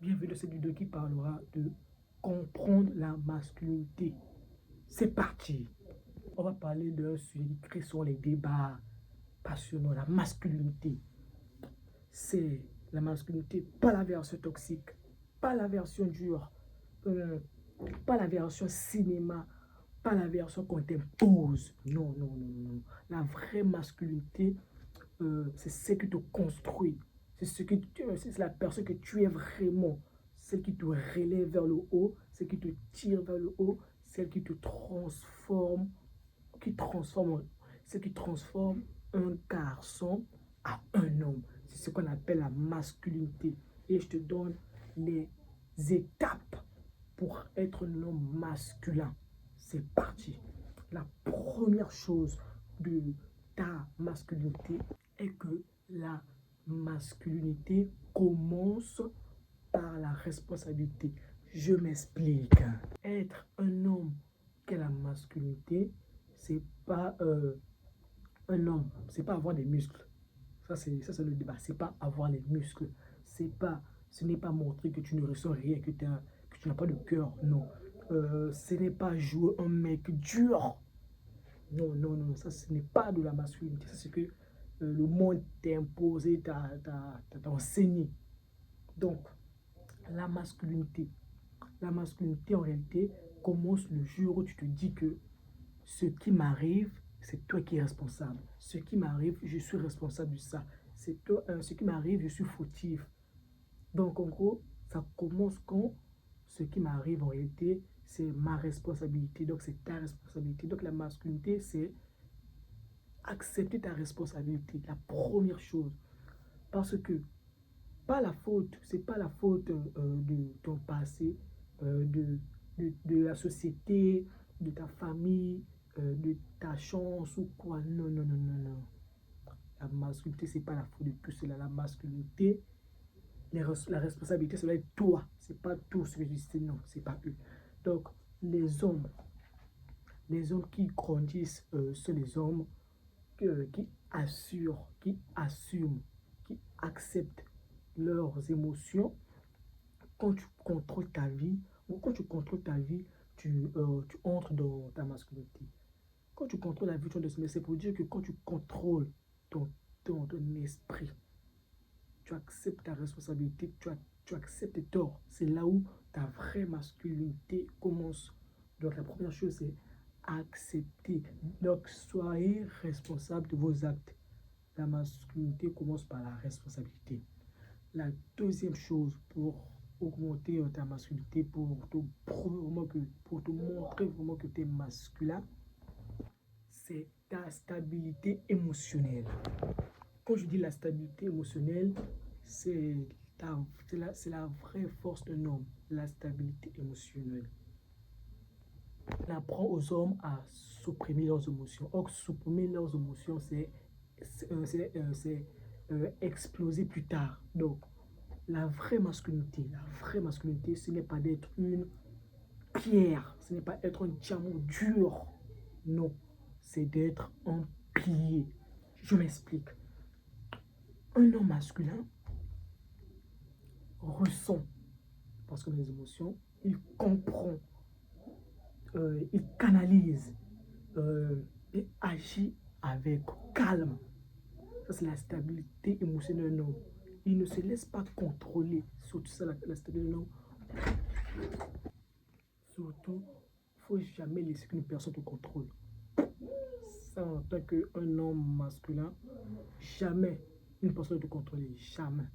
Bienvenue dans cette vidéo qui parlera de comprendre la masculinité. C'est parti. On va parler d'un sujet qui crée souvent les débats passionnants. La masculinité. C'est la masculinité, pas la version toxique, pas la version dure, pas la version cinéma, pas la version qu'on t'impose. Non, non, non, non. La vraie masculinité, c'est ce qui te construit. C'est la personne que tu es vraiment. Celle qui te relève vers le haut, celle qui te tire vers le haut, celle qui te transforme, celle qui transforme un garçon à un homme. C'est ce qu'on appelle la masculinité. Et je te donne les étapes pour être un homme masculin. C'est parti. La première chose de ta masculinité est que la masculinité commence par la responsabilité. Je m'explique. Être un homme qui a la masculinité, c'est pas un homme, c'est pas avoir des muscles. Ça c'est le débat. C'est pas avoir les muscles. Ce n'est pas montrer que tu ne ressens rien, que tu n'as pas de cœur. Non. Ce n'est pas jouer un mec dur. Non, non, non, ça ce n'est pas de la masculinité. C'est ce que le monde t'a imposé, t'a enseigné. Donc, la masculinité. La masculinité, en réalité, commence le jour où tu te dis que ce qui m'arrive, c'est toi qui es responsable. Ce qui m'arrive, je suis responsable de ça. C'est toi, ce qui m'arrive, je suis fautif. Donc, en gros, ça commence quand ce qui m'arrive, en réalité, c'est ma responsabilité. Donc, c'est ta responsabilité. Donc, la masculinité, c'est accepter ta responsabilité. La première chose. Parce que pas la faute, c'est pas la faute de ton passé, de la société, de ta famille, de ta chance ou quoi. Non, non, non, non, non. La masculinité, c'est pas la faute de tout cela. La masculinité, la responsabilité, cela est toi. C'est pas tout ce que je dis, non, c'est pas eux. Donc, les hommes, qui grandissent sont les hommes qui assument, qui acceptent leurs émotions. Quand tu contrôles ta vie, ou quand tu contrôles ta vie, tu entres dans ta masculinité. Quand tu contrôles la vie, c'est pour dire que quand tu contrôles ton, ton esprit, tu acceptes ta responsabilité, tu acceptes tes torts. C'est là où ta vraie masculinité commence. Donc la première chose, c'est accepter. Donc soyez responsable de vos actes. La masculinité commence par la responsabilité. La deuxième chose pour augmenter ta masculinité, pour te prouver vraiment pour te montrer vraiment que tu es masculin, c'est ta stabilité émotionnelle. Quand je dis la stabilité émotionnelle, c'est la vraie force d'un homme, la stabilité émotionnelle. On apprend aux hommes à supprimer leurs émotions. Or, supprimer leurs émotions, c'est exploser plus tard. Donc, la vraie masculinité, ce n'est pas d'être une pierre, ce n'est pas être un diamant dur. Non, c'est d'être un pilier. Je m'explique. Un homme masculin ressent, parce que les émotions, il comprend, il canalise et agit avec calme. Ça, c'est la stabilité émotionnelle d'un homme. Il ne se laisse pas contrôler. Surtout ça, la stabilité d'un homme. Surtout, il ne faut jamais laisser qu'une personne te contrôle. Ça, en tant qu'un homme masculin, jamais une personne ne te contrôle. Jamais.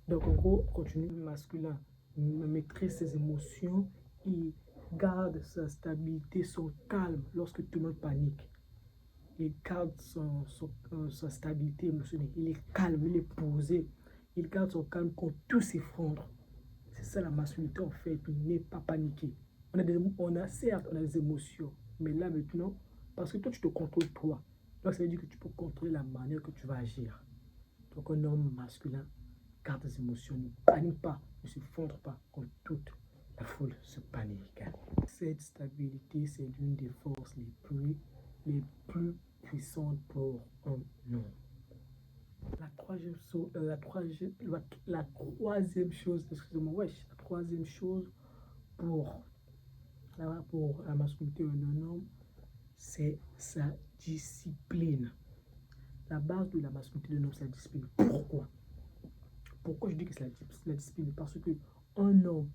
Donc, en gros, continue masculin, maîtrise ses émotions, il garde sa stabilité, son calme lorsque tout le monde panique. Il garde sa stabilité émotionnelle. Il est calme, il est posé. Il garde son calme quand tout s'effondre. C'est ça la masculinité en fait, il n'est pas paniqué. Certes, on a des émotions, mais là maintenant, parce que toi tu te contrôles toi. Donc ça veut dire que tu peux contrôler la manière que tu vas agir. Donc un homme masculin garde ses émotions, ne panique pas, ne se fondre pas quand toute la foule se panique. Cette stabilité, c'est l'une des forces les plus puissantes pour un homme. La la troisième chose, excusez-moi, wesh, la troisième chose pour la masculinité d'un homme, c'est sa discipline. La base de la masculinité d'un homme, c'est la discipline. Pourquoi? Pourquoi je dis que c'est la discipline? Parce que un homme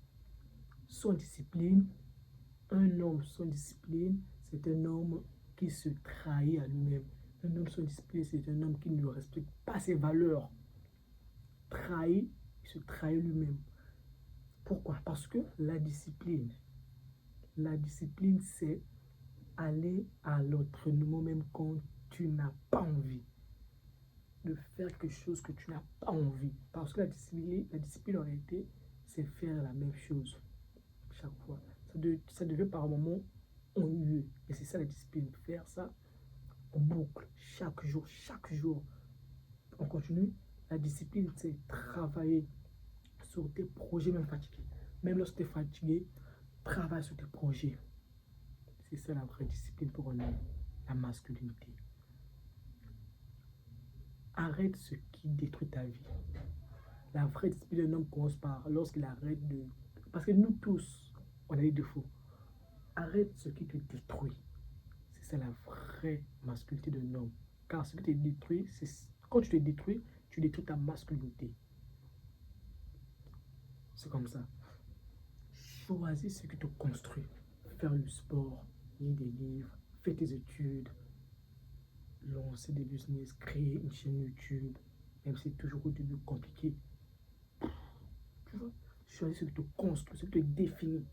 sans discipline, c'est un homme qui se trahit à lui-même. Un homme sans discipline, c'est un homme qui ne respecte pas ses valeurs. Il se trahit lui-même. Pourquoi? Parce que la discipline, c'est aller à l'entraînement même quand tu n'as pas envie de faire quelque chose que tu n'as pas envie. Parce que la discipline en réalité, c'est faire la même chose chaque fois. Ça devient par moment ennuyeux. Et c'est ça la discipline. Faire ça en boucle, chaque jour. On continue. La discipline, c'est travailler sur tes projets, même fatigués. Même lorsque tu es fatigué, travaille sur tes projets. C'est ça la vraie discipline pour un homme, la masculinité. Arrête ce qui détruit ta vie. La vraie discipline d'un homme commence par lorsqu'il arrête de... Parce que nous tous, on a des défauts. Arrête ce qui te détruit. C'est ça la vraie masculinité d'un homme. Car ce qui te détruit, c'est quand tu détruis ta masculinité. C'est comme ça. Choisis ce qui te construit. Faire le sport, lire des livres, faire tes études, lancer des business, créer une chaîne YouTube, même si c'est toujours au début compliqué. Tu vois, choisis ce qui te construit, ce qui te définit.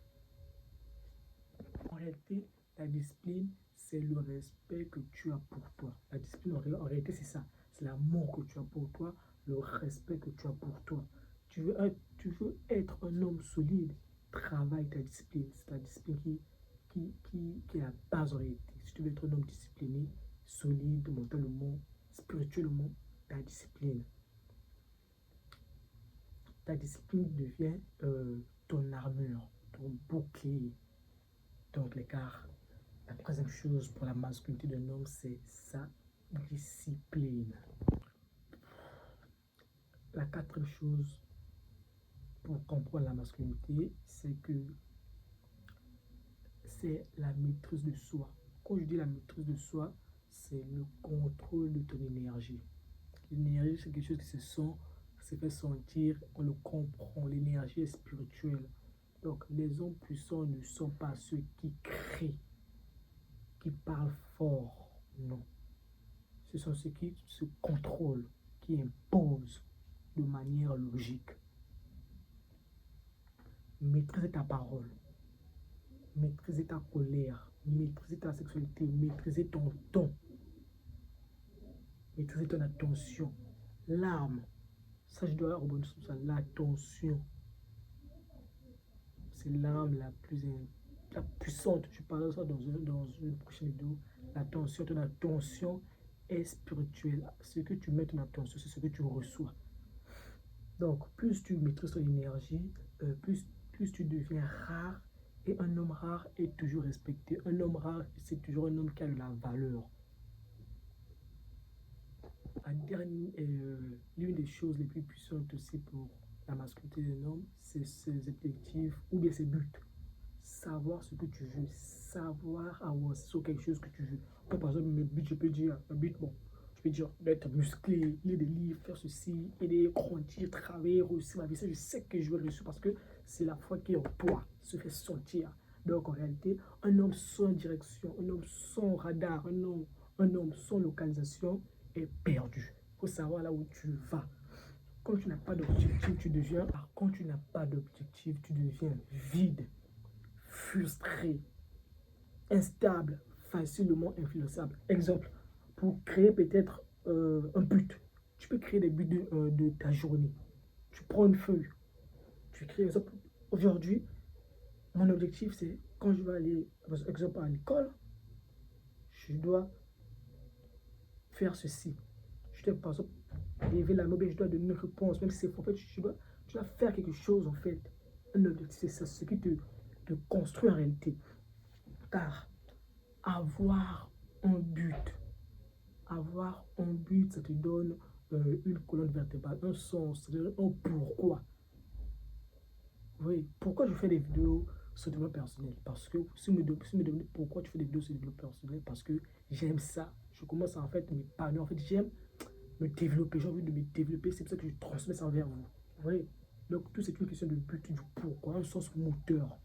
En réalité, la discipline, c'est le respect que tu as pour toi. La discipline, en réalité, c'est ça. C'est l'amour que tu as pour toi, le respect que tu as pour toi. Tu veux être un homme solide, travaille ta discipline. C'est ta discipline qui est la base en réalité. Si tu veux être un homme discipliné, solide, mentalement, spirituellement, ta discipline. Ta discipline devient ton armure, ton bouclier. Donc, l'écart. La troisième chose pour la masculinité d'un homme, c'est sa discipline. La quatrième chose pour comprendre la masculinité, c'est que c'est la maîtrise de soi. Quand je dis la maîtrise de soi, c'est le contrôle de ton énergie. L'énergie, c'est quelque chose qui se fait sentir, on le comprend. L'énergie est spirituelle. Donc, les hommes puissants ne sont pas ceux qui crient, qui parlent fort. Non. Ce sont ceux qui se contrôlent, qui imposent de manière logique. Maîtriser ta parole, maîtriser ta colère, maîtriser ta sexualité, maîtriser ton ton, maîtriser ton attention. L'arme, ça je dois rebondir sur ça, l'attention. C'est l'arme la puissante. Je parlerai de ça dans une prochaine vidéo. L'attention, ton attention est spirituelle. Ce que tu mets ton attention, c'est ce que tu reçois. Donc, plus tu maîtrises ton énergie, plus tu deviens rare. Et un homme rare est toujours respecté. Un homme rare, c'est toujours un homme qui a de la valeur. L'une des choses les plus puissantes aussi pour la masculinité d'un homme, c'est ses objectifs ou bien ses buts. Savoir ce que tu veux, savoir avancer sur quelque chose que tu veux. Comme par exemple, mes buts, je peux dire, je peux dire d'être musclé, lire des livres, faire ceci, aider, grandir, travailler, réussir ma vie. Ça, je sais que je vais réussir parce que c'est la foi qui est en toi, se fait sentir. Donc en réalité, un homme sans direction, un homme sans radar, un homme sans localisation est perdu. Il faut savoir là où tu vas. Quand tu n'as pas d'objectif, quand tu n'as pas d'objectif, tu deviens vide, frustré, instable, facilement influençable. Exemple, pour créer peut-être un but, tu peux créer des buts de ta journée. Tu prends une feuille, tu crées, exemple, aujourd'hui, mon objectif c'est quand je vais aller, par exemple, à l'école, je dois faire ceci. Je dois, par exemple, lever la main, je dois donner une réponse, même si c'est faux. En fait, tu dois faire quelque chose, en fait. Un objectif, c'est ce qui te construit en réalité. Car avoir un but, ça te donne une colonne vertébrale, un sens, un pourquoi. Oui, pourquoi je fais des vidéos sur le développement personnel? Parce que si vous me demandez pourquoi tu fais des vidéos sur le développement personnel, parce que j'aime ça. Je commence à en fait m'épanouir. En fait, j'aime me développer. J'ai envie de me développer. C'est pour ça que je transmets ça envers vous. Oui. Donc, tout c'est une question de but, du pourquoi, un sens moteur.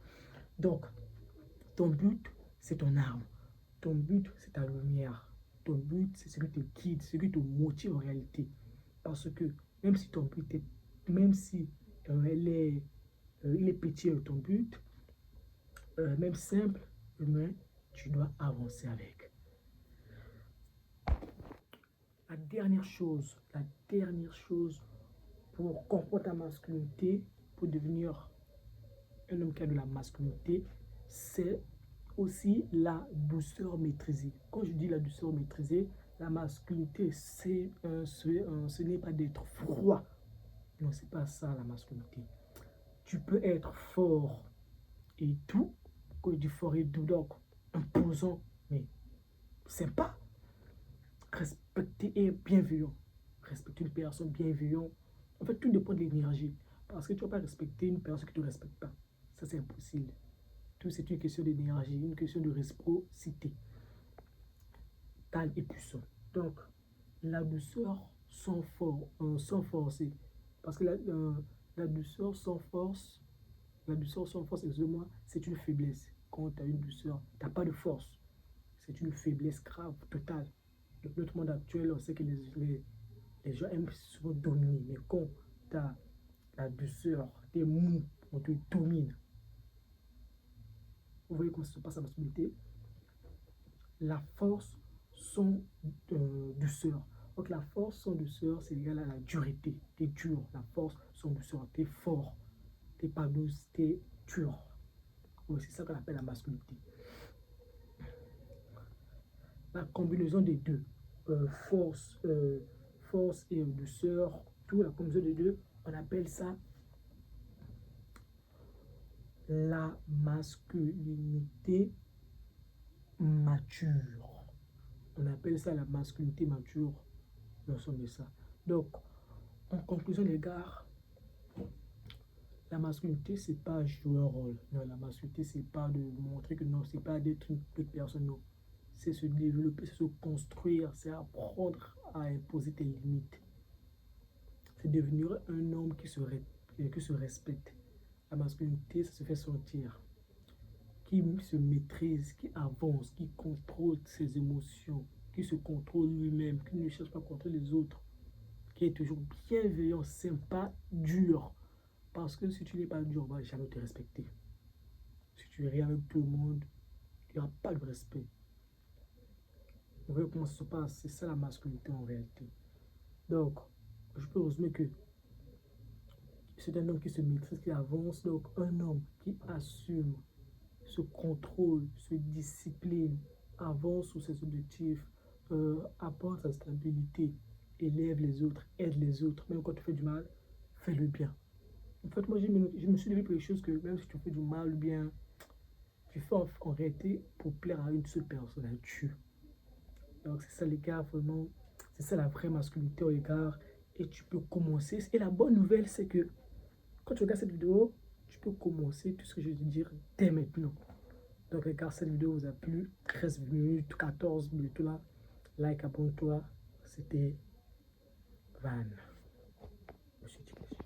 Donc, ton but, c'est ton arme. Ton but, c'est ta lumière. Ton but, c'est ce qui te guide, ce qui te motive en réalité. Parce que même si ton but est, même si il est petit ton but, même simple, mais tu dois avancer avec. La dernière chose pour comprendre ta masculinité, pour devenir un homme qui a de la masculinité, c'est aussi la douceur maîtrisée. Quand je dis la douceur maîtrisée, la masculinité, ce n'est pas d'être froid. Non, c'est pas ça la masculinité. Tu peux être fort et tout, quand je dis fort et tout, donc imposant, mais sympa, respecté et bienveillant. Respecter une personne bienveillante. En fait, tout dépend de l'énergie. Parce que tu ne vas pas respecter une personne qui ne te respecte pas. Ça, c'est impossible. Tout, c'est une question d'énergie, une question de réciprocité. Calme et puissant. Donc, la douceur sans forcer. Parce que la douceur sans force, excusez-moi, c'est une faiblesse. Quand tu as une douceur, tu n'as pas de force. C'est une faiblesse grave, totale. Dans notre monde actuel, on sait que les gens aiment souvent dominer. Mais quand tu as la douceur, tu es mou, on te domine. Vous voyez comment ça se passe en masculinité? La force sans douceur. Donc la force sans douceur, c'est égal à la dureté. Tu es dur. La force sans douceur, tu es fort. Tu n'es pas douce, tu es dur. Oui, c'est ça qu'on appelle la masculinité. La combinaison des deux, force et douceur, tout la combinaison des deux, on appelle ça la masculinité mature. On appelle ça la masculinité mature, l'ensemble de ça. Donc, en conclusion, les gars, la masculinité, c'est pas jouer un rôle. Non, la masculinité, c'est pas de montrer que non, c'est pas d'être une petite personne, non. C'est se développer, c'est se construire, c'est apprendre à imposer tes limites. C'est devenir un homme qui se respecte. La masculinité, ça se fait sentir. Qui se maîtrise, qui avance, qui contrôle ses émotions, qui se contrôle lui-même, qui ne cherche pas à contrôler les autres, qui est toujours bienveillant, sympa, dur. Parce que si tu n'es pas dur, on ne va jamais te respecter. Si tu es rien avec tout le monde, il n'y aura pas de respect. Vous voyez comment ça se passe? C'est ça la masculinité en réalité. Donc, je peux résumer que c'est un homme qui se maîtrise, qui avance, donc un homme qui assume, se contrôle, se discipline, avance sur ses objectifs, apporte sa stabilité, élève les autres, aide les autres, même quand tu fais du mal, fais le bien. En fait, moi, je me suis dit pour les choses que même si tu fais du mal ou bien, tu fais en réalité pour plaire à une seule personne, à Dieu. Donc, c'est ça, les gars, vraiment, c'est ça la vraie masculinité au égard. Et tu peux commencer. Et la bonne nouvelle, c'est que quand tu regardes cette vidéo, tu peux commencer tout ce que je vais te dire dès maintenant. Donc, les gars, cette vidéo vous a plu. 13 minutes, 14 minutes là. Like, abonne-toi. C'était Van.